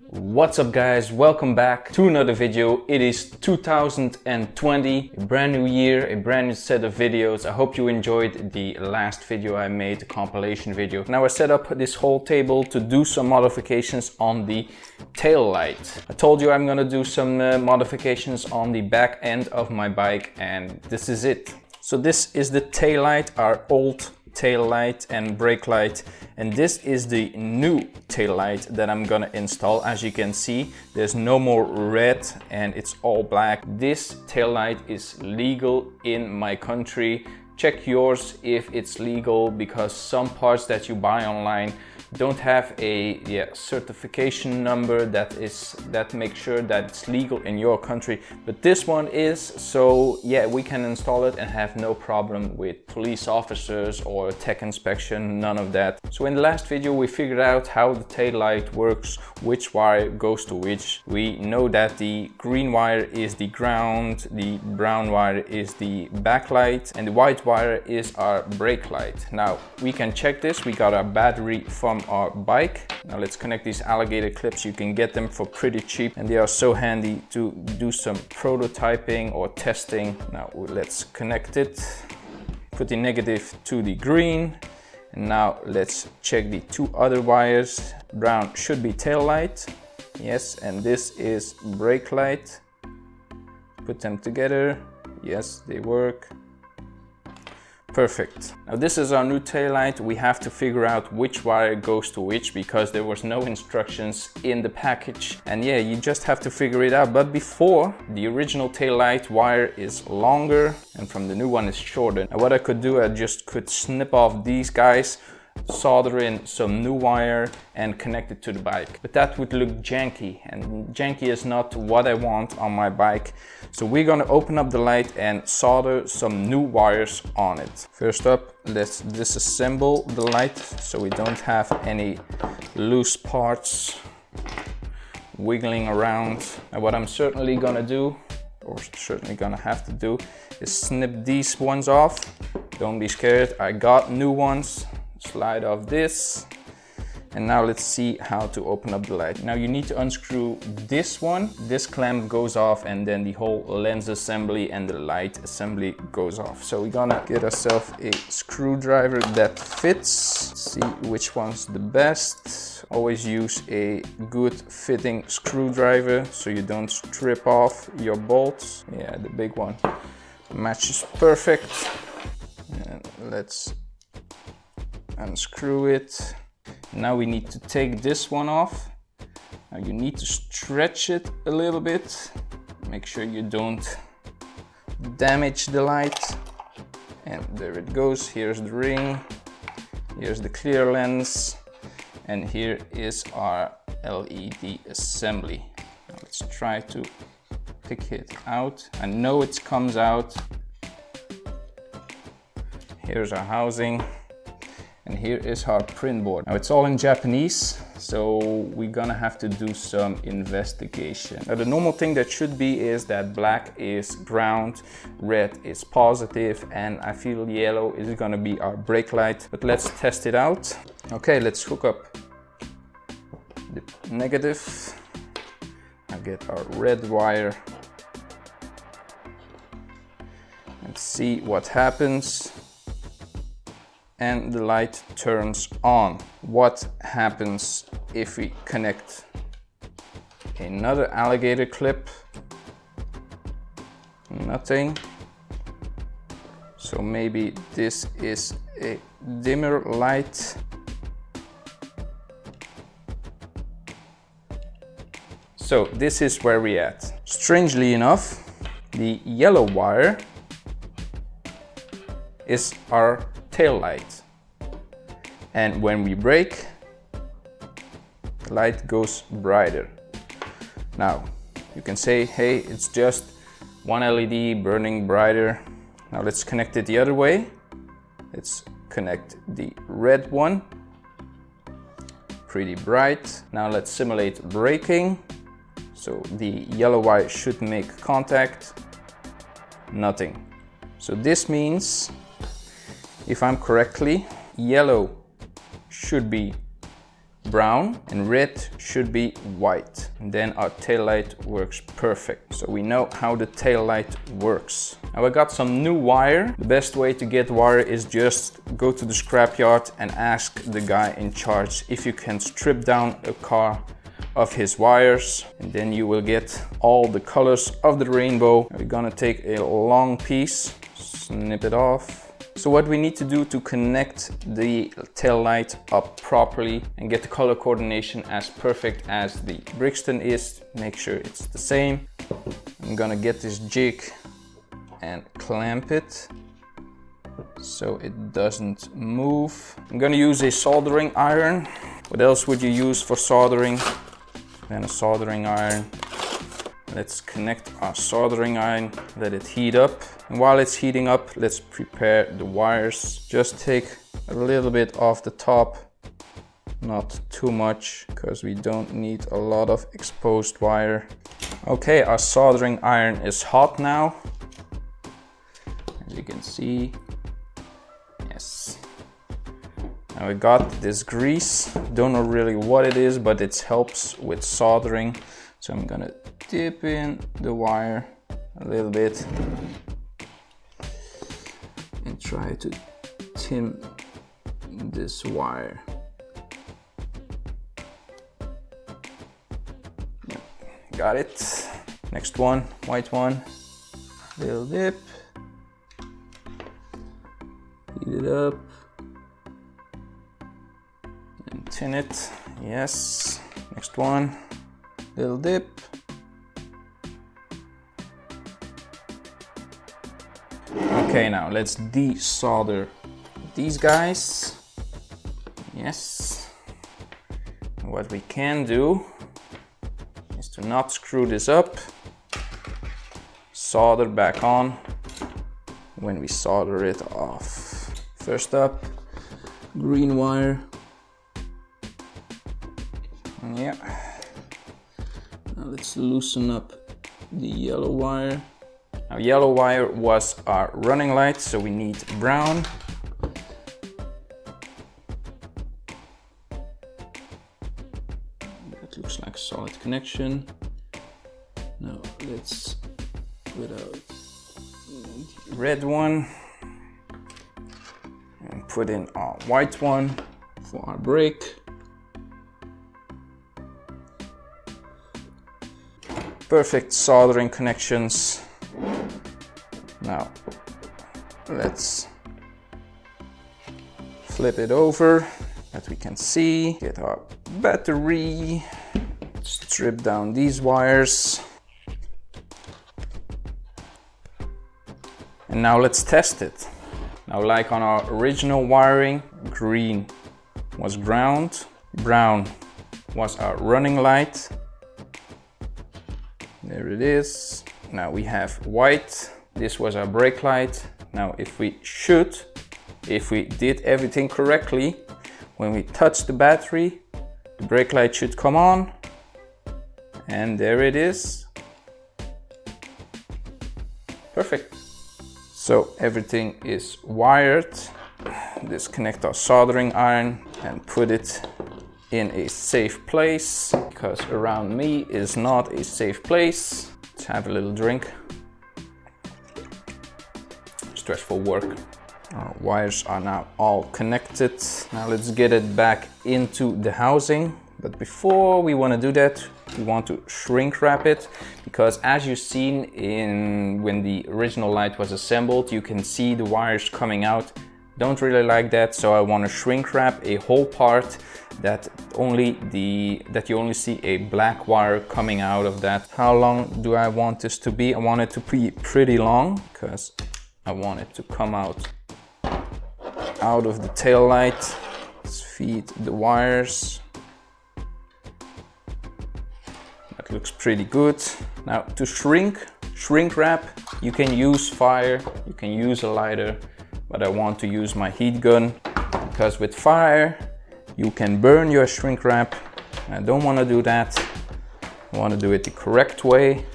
What's up guys, welcome back to another video. It is 2020, a brand new year, a brand new set of videos. I hope you enjoyed the last video I made, the compilation video. Now I set up this whole table to do some modifications on the tail light. I told you I'm gonna do some modifications on the back end of my bike, and this is it. So this is the tail light, our old tail light and brake light, and this is the new tail light that I'm gonna install. As you can see, there's no more red and it's all black. This tail light is legal in my country. Check yours if it's legal, because some parts that you buy online don't have a certification number that makes sure that it's legal in your country, but this one is. So yeah, we can install it and have no problem with police officers or tech inspection, none of that. So in the last video we figured out how the tail light works, which wire goes to which. We know that the green wire is the ground, the brown wire is the backlight, and the white wire is our brake light. Now we can check this. We got our battery from our bike. Now let's connect these alligator clips. You can get them for pretty cheap and they are so handy to do some prototyping or testing. Now let's connect it. Put the negative to the green, and now let's check the two other wires. Brown should be tail light, yes, and this is brake light. Put them together, yes, they work. Perfect. Now this is our new tail light. We have to figure out which wire goes to which, because there was no instructions in the package. And yeah, you just have to figure it out. But before, the original tail light wire is longer and from the new one is shorter. Now what I could do, I just could snip off these guys, solder in some new wire and connect it to the bike. But that would look janky, and janky is not what I want on my bike. So we're gonna open up the light and solder some new wires on it. First up, let's disassemble the light so we don't have any loose parts wiggling around. And what I'm certainly gonna do, or certainly gonna have to do, is snip these ones off. Don't be scared, I got new ones. Slide off this, and now let's see how to open up the light. Now you need to unscrew this one. This clamp goes off, and then the whole lens assembly and the light assembly goes off. So we're gonna get ourselves a screwdriver that fits. See which one's the best. Always use a good fitting screwdriver so you don't strip off your bolts. Yeah, the big one matches perfect. And let's unscrew it. Now we need to take this one off. Now you need to stretch it a little bit. Make sure you don't damage the light. And there it goes. Here's the ring. Here's the clear lens. And here is our LED assembly. Now let's try to pick it out. I know it comes out. Here's our housing. And here is our print board. Now it's all in Japanese, so we're gonna have to do some investigation. Now the normal thing that should be is that black is ground, red is positive, and I feel yellow is gonna be our brake light. But let's test it out. Okay, let's hook up the negative. I'll get our red wire and see what happens. And the light turns on. What happens if we connect another alligator clip? Nothing. So maybe this is a dimmer light. So this is where we're at. Strangely enough, the yellow wire is our tail light, and when we brake, the light goes brighter. Now you can say, hey, it's just one LED burning brighter. Now let's connect it the other way. Let's connect the red one. Pretty bright. Now let's simulate braking. So the yellow wire should make contact. Nothing. So this means, if I'm correctly, yellow should be brown and red should be white. And then our tail light works perfect. So we know how the tail light works. Now I got some new wire. The best way to get wire is just go to the scrapyard and ask the guy in charge if you can strip down a car of his wires, and then you will get all the colors of the rainbow. We're gonna take a long piece, snip it off. So what we need to do to connect the tail light up properly and get the color coordination as perfect as the Brixton is, make sure it's the same. I'm gonna get this jig and clamp it so it doesn't move. I'm gonna use a soldering iron. What else would you use for soldering? Then a soldering iron. Let's connect our soldering iron, let it heat up. And while it's heating up, let's prepare the wires. Just take a little bit off the top, not too much, because we don't need a lot of exposed wire. Okay, our soldering iron is hot now. As you can see, yes. Now we got this grease, don't know really what it is, but it helps with soldering. So I'm gonna dip in the wire a little bit and try to trim this wire. Yep, got it. Next one, white one, little dip, heat it up. Tin it, yes. Next one, little dip. Okay, now let's desolder these guys. Yes. And what we can do is to not screw this up, solder back on when we solder it off. First up, green wire. Yeah. Now let's loosen up the yellow wire. Now yellow wire was our running light, so we need brown. That looks like a solid connection. Now let's put out the red one and put in our white one for our brake. Perfect soldering connections. Now let's flip it over that we can see. Get our battery. Strip down these wires. And now let's test it. Now, like on our original wiring, green was ground, brown was our running light. There it is. Now we have white. This was our brake light. Now if we did everything correctly, when we touch the battery, the brake light should come on. And there it is. Perfect. So everything is wired. Disconnect our soldering iron and put it in a safe place, because around me is not a safe place. Let's have a little drink. Stressful work. Our wires are now all connected. Now let's get it back into the housing. But before we want to do that, we want to shrink wrap it, because as you've seen when the original light was assembled, you can see the wires coming out. Don't really like that, so I want to shrink wrap a whole part that you only see a black wire coming out of that. How long do I want this to be? I want it to be pretty long, because I want it to come out of the tail light. Let's feed the wires. That looks pretty good. Now to shrink wrap, you can use fire, you can use a lighter, but I want to use my heat gun, because with fire you can burn your shrink wrap. I don't want to do that. I want to do it the correct way.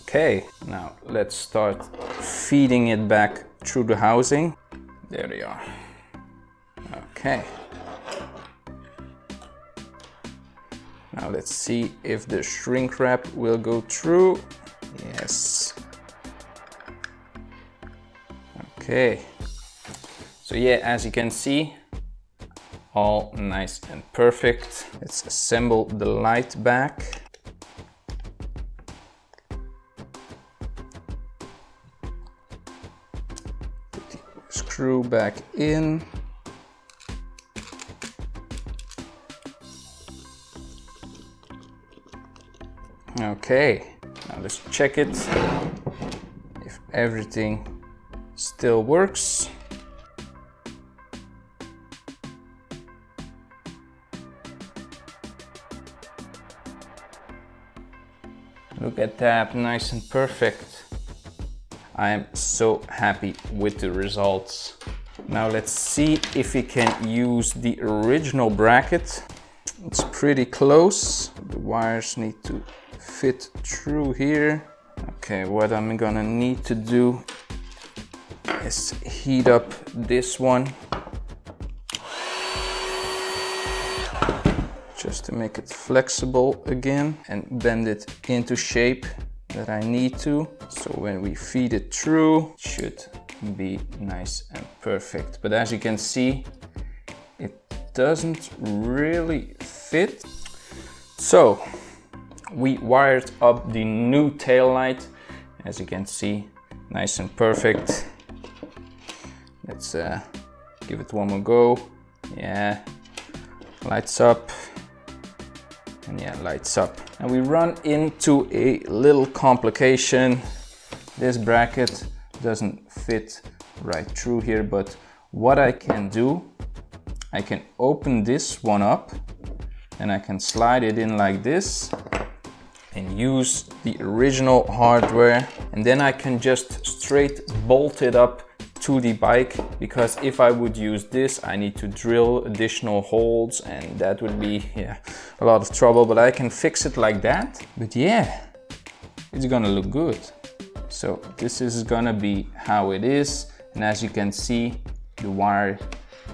Okay, now let's start feeding it back through the housing. There they are. Okay. Now let's see if the shrink wrap will go through. Yes. Okay. So yeah, as you can see, all nice and perfect. Let's assemble the light back. Put the screw back in. Okay, now let's check it if everything still works. Look at that, nice and perfect. I am so happy with the results. Now let's see if we can use the original bracket. It's pretty close. The wires need to fit through here. Okay, what I'm gonna need to do is heat up this one just to make it flexible again and bend it into shape that I need to. So when we feed it through, it should be nice and perfect. But as you can see, it doesn't really fit. So we wired up the new tail light, as you can see, nice and perfect. Let's give it one more go. Yeah, lights up, and yeah, lights up. And we run into a little complication. This bracket doesn't fit right through here, but what I can do, I can open this one up and I can slide it in like this and use the original hardware, and then I can just straight bolt it up to the bike, because if I would use this I need to drill additional holes and that would be a lot of trouble, but I can fix it like that. But yeah, it's gonna look good. So this is gonna be how it is, and as you can see, the wire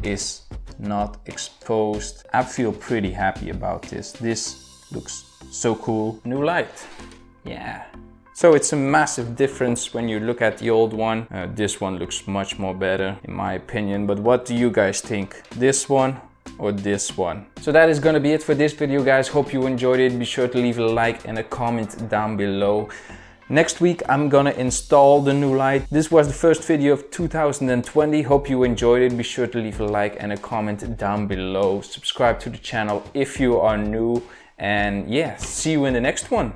is not exposed. I feel pretty happy about this. This looks so cool. New light, yeah. So it's a massive difference when you look at the old one. This one looks much more better in my opinion, but what do you guys think? This one or this one? So that is gonna be it for this video, guys. Hope you enjoyed it. Be sure to leave a like and a comment down below. Next week I'm gonna install the new light. This was the first video of 2020. Hope you enjoyed it. Be sure to leave a like and a comment down below. Subscribe to the channel if you are new. And yeah, see you in the next one.